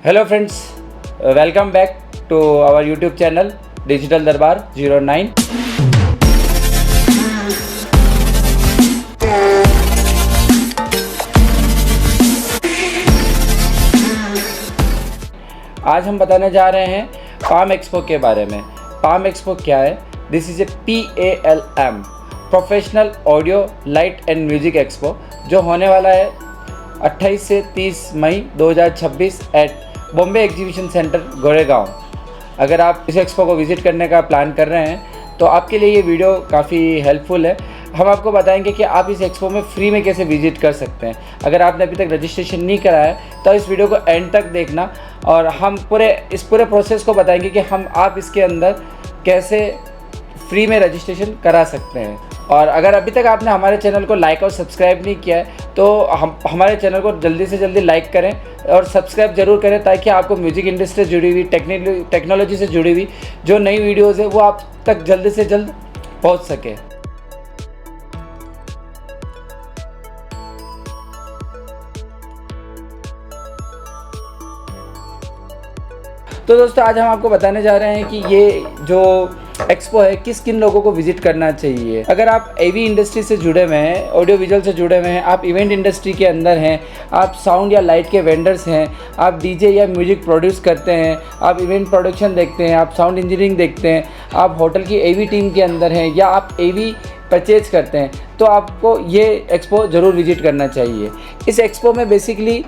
Hello friends, welcome back to our YouTube channel digital Darbar 09। आज हम बताने जा रहे हैं पाम एक्सपो के बारे में। पाम एक्सपो क्या है? This is a PALM professional audio light and music expo, जो होने वाला है 28 से 30 मई 2026 at Bombay exhibition centre Goregaon. अगर आप इस एक्सपो को विज़िट करने का प्लान कर रहे हैं तो आपके लिए ये वीडियो काफ़ी हेल्पफुल है। हम आपको बताएंगे कि आप इस एक्सपो में फ्री में कैसे विज़िट कर सकते हैं। अगर आपने अभी तक रजिस्ट्रेशन नहीं करा है तो इस वीडियो को एंड तक देखना, और हम इस पूरे प्रोसेस को बताएंगे कि आप इसके अंदर कैसे फ्री में रजिस्ट्रेशन करा सकते हैं। और अगर अभी तक आपने हमारे चैनल को लाइक और सब्सक्राइब नहीं किया है तो हमारे चैनल को जल्दी से जल्दी लाइक करें और सब्सक्राइब जरूर करें, ताकि आपको म्यूज़िक इंडस्ट्री से जुड़ी हुई टेक्नोलॉजी से जुड़ी हुई जो नई वीडियोज़ है वो आप तक जल्दी से जल्द पहुंच सके। तो दोस्तों, आज हम आपको बताने जा रहे हैं कि ये जो एक्सपो है किन लोगों को विजिट करना चाहिए। अगर आप AV इंडस्ट्री से जुड़े हुए हैं, ऑडियो विजुअल से जुड़े हुए हैं, आप इवेंट इंडस्ट्री के अंदर हैं, आप साउंड या लाइट के वेंडर्स हैं, आप DJ या म्यूजिक प्रोड्यूस करते हैं, आप इवेंट प्रोडक्शन देखते हैं, आप साउंड इंजीनियरिंग देखते हैं, आप होटल की AV टीम के अंदर हैं, या आप AV परचेज करते हैं, तो आपको ये एक्सपो ज़रूर विजिट करना चाहिए। इस एक्सपो में बेसिकली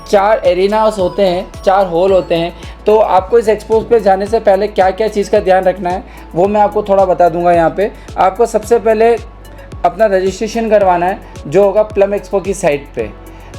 4 एरिनास होते हैं, 4 हॉल होते हैं। तो आपको इस एक्सपो पे जाने से पहले क्या क्या चीज़ का ध्यान रखना है वो मैं आपको थोड़ा बता दूंगा। यहाँ पे आपको सबसे पहले अपना रजिस्ट्रेशन करवाना है, जो होगा प्लम एक्सपो की साइट पे।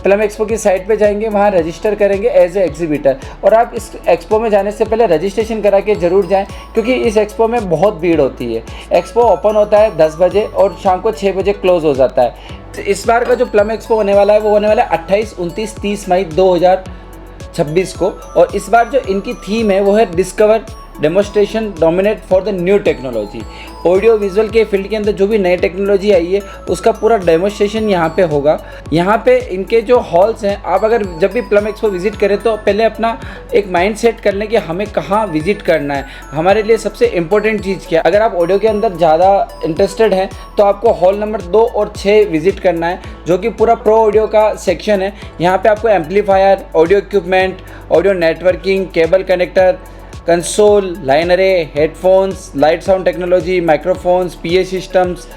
प्लम एक्सपो की साइट पे जाएंगे, वहाँ रजिस्टर करेंगे एज ए एग्जीबिटर। और आप इस एक्सपो में जाने से पहले रजिस्ट्रेशन करा के ज़रूर जाएं, क्योंकि इस एक्सपो में बहुत भीड़ होती है। एक्सपो ओपन होता है 10 बजे और शाम को 6 बजे क्लोज़ हो जाता है। तो इस बार का जो प्लम एक्सपो होने वाला है वो होने वाला है 28, 29, 30 मई 2026 को। और इस बार जो इनकी थीम है वो है discover demonstration dominate for the new technology. Audio visual के फील्ड के अंदर जो भी नई टेक्नोलॉजी आई है उसका पूरा डेमोस्ट्रेशन यहाँ पे होगा। यहाँ पे इनके जो हॉल्स हैं, आप अगर जब भी प्लम एक्सपो विज़िट करें तो पहले अपना एक माइंड सेट कर लें कि हमें कहाँ विज़िट करना है, हमारे लिए सबसे इम्पोर्टेंट चीज़ क्या है। अगर आप ऑडियो के अंदर ज़्यादा इंटरेस्टेड हैं तो आपको हॉल नंबर 2 और 6 विज़िट करना है, जो कि पूरा प्रो ऑडियो का सेक्शन है। यहाँ पर आपको amplifier, audio equipment, audio networking, cable connector, console, line array, headphones, light sound technology, microphones, PA systems,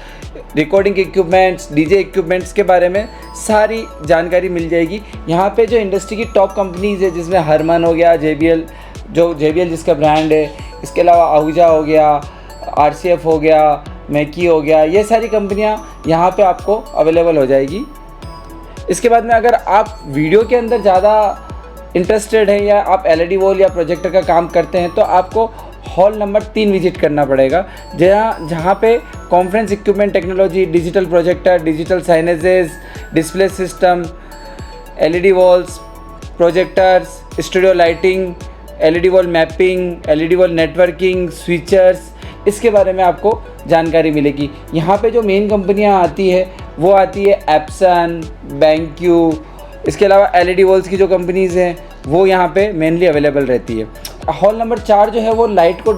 recording equipments, DJ equipments के बारे में सारी जानकारी मिल जाएगी। यहाँ पे जो इंडस्ट्री की टॉप कंपनीज़ है, जिसमें हरमन हो गया, JBL जिसका ब्रांड है, इसके अलावा आहूजा हो गया, RCF हो गया, मैकी हो गया, ये सारी कंपनियाँ यहाँ पे आपको अवेलेबल हो जाएगी। इसके बाद में अगर आप वीडियो के अंदर ज़्यादा इंटरेस्टेड है या आप LED वॉल या प्रोजेक्टर का काम करते हैं तो आपको हॉल नंबर 3 विजिट करना पड़ेगा, जहाँ पे conference equipment technology, digital projector, digital signages, display system, LED walls, projectors, studio lighting, LED wall mapping, LED wall networking, switchers, इसके बारे में आपको जानकारी मिलेगी। यहाँ पे जो मेन कंपनियाँ आती है वो आती है एप्सन, बैंक्यू। इसके अलावा LED वॉल्स की जो कंपनीज़ हैं वो यहाँ पे मेनली अवेलेबल रहती है। हॉल नंबर 4 जो है वो लाइट को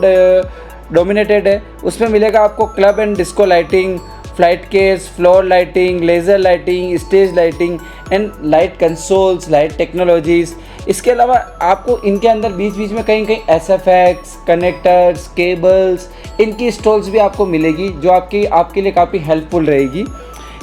डोमिनेटेड है। उसमें मिलेगा आपको club and disco lighting, flight case, floor lighting, laser lighting, stage lighting and light consoles, light technologies. इसके अलावा आपको इनके अंदर बीच बीच में कहीं SFX, कनेक्टर्स, केबल्स, इनकी स्टॉल्स भी आपको मिलेगी, जो आपके लिए काफ़ी हेल्पफुल रहेगी।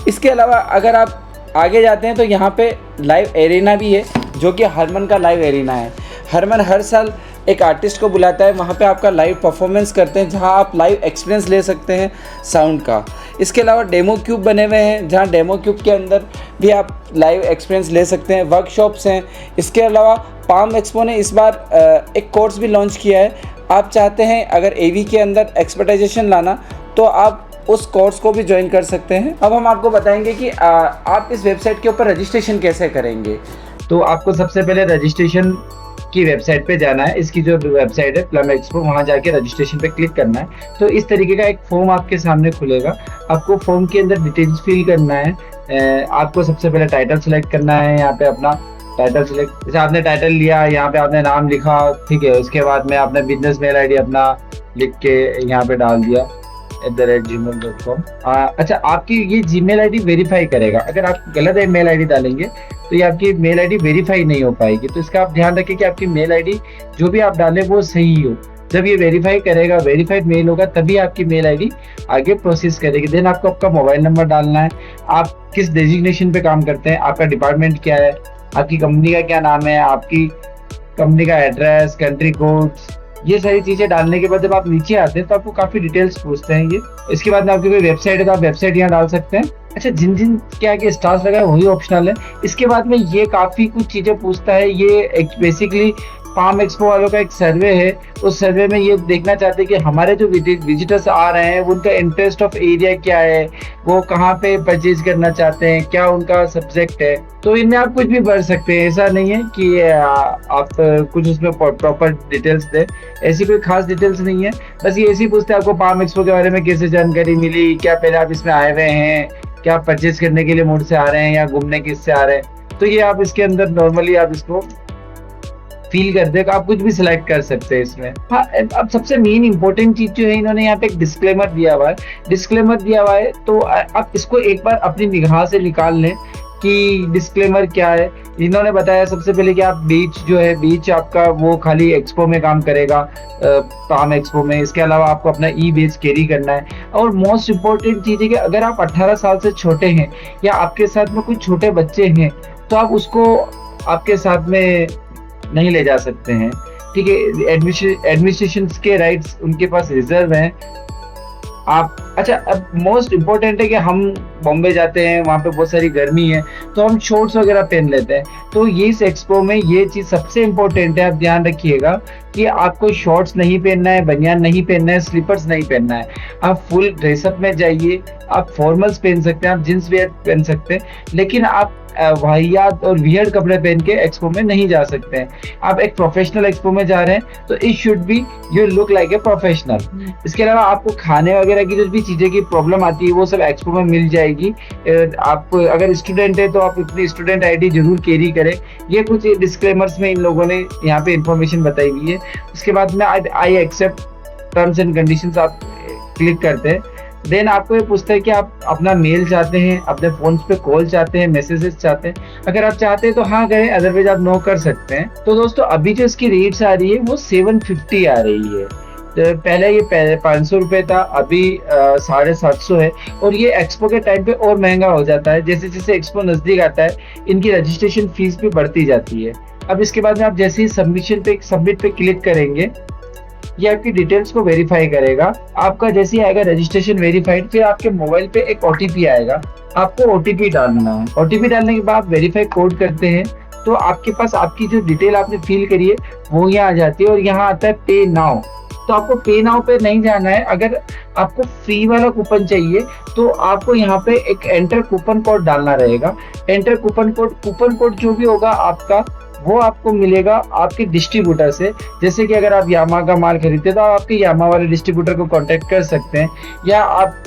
इसके अलावा अगर आप आगे जाते हैं तो यहाँ पे लाइव एरिना भी है, जो कि हरमन का लाइव एरिना है। हरमन हर साल एक आर्टिस्ट को बुलाता है, वहाँ पे आपका लाइव परफॉर्मेंस करते हैं, जहाँ आप लाइव एक्सपीरियंस ले सकते हैं साउंड का। इसके अलावा डेमो क्यूब बने हुए हैं, जहाँ डेमो क्यूब के अंदर भी आप लाइव एक्सपीरियंस ले सकते हैं। वर्कशॉप्स हैं। इसके अलावा पाम एक्सपो ने इस बार एक कोर्स भी लॉन्च किया है। आप चाहते हैं अगर AV के अंदर एक्सपर्टाइजेशन लाना तो आप उस कोर्स को भी ज्वाइन कर सकते हैं। अब हम आपको बताएंगे कि आप इस वेबसाइट के ऊपर रजिस्ट्रेशन कैसे करेंगे। तो आपको सबसे पहले रजिस्ट्रेशन की वेबसाइट पे जाना है। इसकी जो वेबसाइट है प्लम एक्सपो, वहाँ जाके रजिस्ट्रेशन पे क्लिक करना है। तो इस तरीके का एक फॉर्म आपके सामने खुलेगा। आपको फॉर्म के अंदर डिटेल्स फिल करना है। आपको सबसे पहले टाइटल सेलेक्ट करना है, यहाँ पे अपना टाइटल सिलेक्ट, जैसे आपने टाइटल लिया, यहाँ पे आपने नाम लिखा, ठीक है, उसके बाद में आपने बिजनेस मेल आईडी अपना लिख के यहाँ पे डाल दिया @gmail.com। अच्छा, आपकी ये जीमेल आईडी वेरीफाई करेगा। अगर आप गलत मेल आईडी डालेंगे तो ये आपकी मेल आईडी वेरीफाई नहीं हो पाएगी। तो इसका आप ध्यान रखें कि आपकी मेल आईडी जो भी आप डालें वो सही हो। जब ये वेरीफाई करेगा, वेरीफाइड मेल होगा, तभी आपकी मेल आईडी आगे प्रोसेस करेगी। देन आपको आपका मोबाइल नंबर डालना है, आप किस डेजिग्नेशन पे काम करते हैं, आपका डिपार्टमेंट क्या है, आपकी कंपनी का क्या नाम है, आपकी कंपनी का एड्रेस, कंट्री कोड्स, ये सारी चीजें डालने के बाद जब आप नीचे आते हैं तो आपको काफी डिटेल्स पूछते हैं ये। इसके बाद में आपकी कोई वेबसाइट है तो आप वेबसाइट यहाँ डाल सकते हैं। अच्छा, जिन जिन क्या है कि स्टार्स लगा है वही ऑप्शनल है। इसके बाद में ये काफी कुछ चीजें पूछता है। ये बेसिकली पाम एक्सपो वालों का एक सर्वे है। उस सर्वे में ये देखना चाहते हैं कि हमारे जो विजिटर्स आ रहे हैं उनका इंटरेस्ट ऑफ एरिया क्या है, वो कहाँ पे परचेज करना चाहते हैं, क्या उनका सब्जेक्ट है। तो इनमें आप कुछ भी भर सकते हैं, ऐसा नहीं है कि आप कुछ उसमें प्रॉपर डिटेल्स दें। ऐसी कोई खास डिटेल्स नहीं है, बस ये ऐसी पूछते हैं आपको पाम एक्सपो के बारे में कैसे जानकारी मिली, क्या पहले आप इसमें आए हुए हैं, क्या परचेज करने के लिए मूड से आ रहे हैं या घूमने किससे आ रहे हैं। तो ये आप इसके अंदर नॉर्मली आप इसको फील करते हैं, आप कुछ भी सिलेक्ट कर सकते हैं इसमें। हाँ, अब सबसे मेन इंपॉर्टेंट चीज जो है, इन्होंने यहाँ पे एक डिस्क्लेमर दिया हुआ है। डिस्क्लेमर दिया हुआ है तो आप इसको एक बार अपनी निगाह से निकाल लें कि डिस्क्लेमर क्या है। इन्होंने बताया सबसे पहले कि आप बीच जो है, बीच आपका वो खाली एक्सपो में काम करेगा, पाम एक्सपो में। इसके अलावा आपको अपना ई बेच कैरी करना है। और मोस्ट इम्पोर्टेंट चीज है कि अगर आप 18 साल से छोटे हैं या आपके साथ में कुछ छोटे बच्चे हैं तो आप उसको आपके साथ में नहीं ले जा सकते हैं, ठीक है। एडमिनिस्ट्रेशन के राइट्स उनके पास रिजर्व हैं। आप अच्छा, अब मोस्ट इम्पोर्टेंट है कि हम बॉम्बे जाते हैं, वहाँ पे बहुत सारी गर्मी है तो हम शॉर्ट्स वगैरह पहन लेते हैं। तो ये इस एक्सपो में ये चीज़ सबसे इम्पोर्टेंट है, आप ध्यान रखिएगा कि आपको शॉर्ट्स नहीं पहनना है, बनियान नहीं पहनना है, स्लीपर्स नहीं पहनना है। आप फुल ड्रेसअप में जाइए, आप फॉर्मल्स पहन सकते हैं, आप जींस वेयर पहन सकते हैं, लेकिन आप वाहियात और वियर्ड कपड़े पहन के एक्सपो में नहीं जा सकते हैं। आप एक प्रोफेशनल एक्सपो में जा रहे हैं तो it should be you look like a professional. इसके अलावा आपको खाने वगैरह की जो भी चीज़ें की प्रॉब्लम आती है वो सब एक्सपो में मिल जाएगी। आप अगर स्टूडेंट है तो आप अपनी स्टूडेंट आईडी जरूर कैरी करें। ये कुछ डिस्क्लेमर्स में इन लोगों ने यहाँ पे इंफॉर्मेशन बताई हुई है। उसके बाद में I accept terms and conditions आप क्लिक करते हैं। देन आपको ये पूछता है कि आप अपना मेल चाहते हैं, अपने फोन पे कॉल चाहते हैं, मैसेजेस चाहते हैं। अगर आप चाहते हैं तो हाँ करें, अदरवाइज आप नो कर सकते हैं। तो दोस्तों अभी जो इसकी रेट्स आ रही है वो 750 आ रही है। तो पहले ये 500 रुपये था, अभी 750 है। और ये एक्सपो के टाइम पे और महंगा हो जाता है। जैसे जैसे एक्सपो नजदीक आता है इनकी रजिस्ट्रेशन फीस भी बढ़ती जाती है। अब इसके बाद में आप जैसे ही सबमिट पे क्लिक करेंगे, ये आपकी डिटेल्स को वेरीफाई करेगा। आपका जैसे ही आएगा रजिस्ट्रेशन वेरीफाइड, फिर आपके मोबाइल पे एक ओटीपी आएगा, आपको ओटीपी डालना है। ओटीपी डालने के बाद वेरीफाई कोड करते हैं तो आपके पास आपकी जो डिटेल आपने फिल करी है वो यहाँ आ जाती है और यहाँ आता है पे नाउ। तो आपको पे नाउ पे नहीं जाना है। अगर आपको फ्री वाला कूपन चाहिए तो आपको यहाँ पे एक एंटर कूपन कोड डालना रहेगा। एंटर कूपन कोड जो भी होगा आपका वो आपको मिलेगा आपके डिस्ट्रीब्यूटर से। जैसे कि अगर आप यामा का माल खरीदते हैं तो आप आपके यामा वाले डिस्ट्रीब्यूटर को कांटेक्ट कर सकते हैं, या आप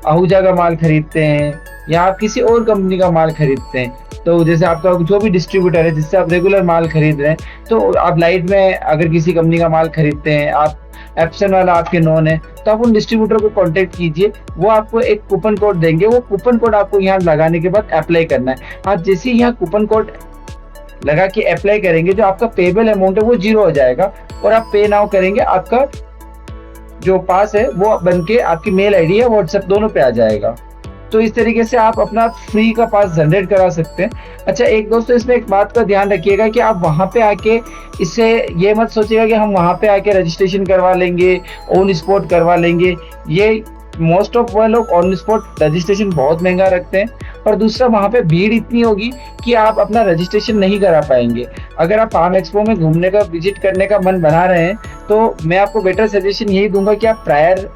आहूजा का माल खरीदते हैं या आप किसी और कंपनी का माल खरीदते हैं तो जैसे आपका जो भी डिस्ट्रीब्यूटर है जिससे आप रेगुलर माल खरीद रहे हैं, तो आप लाइट में अगर किसी कंपनी का माल खरीदते हैं, आप एप्सन वाला आपके नॉन है, तो आप उन डिस्ट्रीब्यूटर को कांटेक्ट कीजिए। वो आपको एक कूपन कोड देंगे। वो कूपन कोड आपको यहाँ लगाने के बाद अप्लाई करना है। आप जैसे ही यहाँ कूपन कोड लगा के अप्लाई करेंगे, जो आपका पेबल अमाउंट है वो 0 हो जाएगा और आप पे नाउ करेंगे, आपका जो पास है वो बन के आपकी मेल आईडी या व्हाट्सएप दोनों पे आ जाएगा। तो इस तरीके से आप अपना फ्री का पास जनरेट करा सकते हैं। अच्छा, एक दोस्तों इसमें एक बात का ध्यान रखिएगा कि आप वहाँ पे आके, इससे ये मत सोचिएगा कि हम वहाँ पे आके रजिस्ट्रेशन करवा लेंगे, ऑन स्पॉट करवा लेंगे। ये मोस्ट ऑफ वो लोग ऑन स्पॉट रजिस्ट्रेशन बहुत महंगा रखते हैं, और दूसरा वहाँ पे भीड़ इतनी होगी कि आप अपना रजिस्ट्रेशन नहीं करा पाएंगे। अगर आप पाम एक्सपो में घूमने का, विजिट करने का मन बना रहे हैं तो मैं आपको बेटर सजेशन यही दूंगा कि आप प्रायर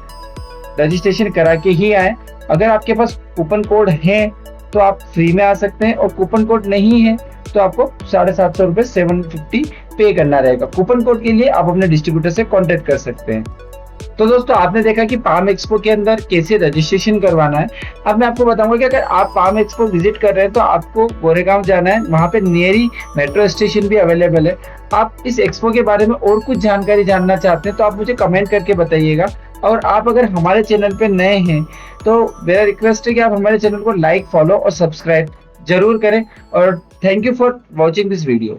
रजिस्ट्रेशन करा के ही आए। अगर आपके पास कूपन कोड है तो आप फ्री में आ सकते हैं, और कूपन कोड नहीं है तो आपको 750 रुपये 750 पे करना रहेगा। कूपन कोड के लिए आप अपने डिस्ट्रीब्यूटर से कॉन्टेक्ट कर सकते हैं। तो दोस्तों आपने देखा कि पाम एक्सपो के अंदर कैसे रजिस्ट्रेशन करवाना है। अब मैं आपको बताऊंगा कि अगर आप पाम एक्सपो विजिट कर रहे हैं तो आपको गोरेगांव जाना है, वहाँ पे नियरी मेट्रो स्टेशन भी अवेलेबल है। आप इस एक्सपो के बारे में और कुछ जानकारी जानना चाहते हैं तो आप मुझे कमेंट करके बताइएगा। और आप अगर हमारे चैनल पे नए हैं तो मेरा रिक्वेस्ट है कि आप हमारे चैनल को लाइक, फॉलो और सब्सक्राइब जरूर करें। और thank you for watching this video.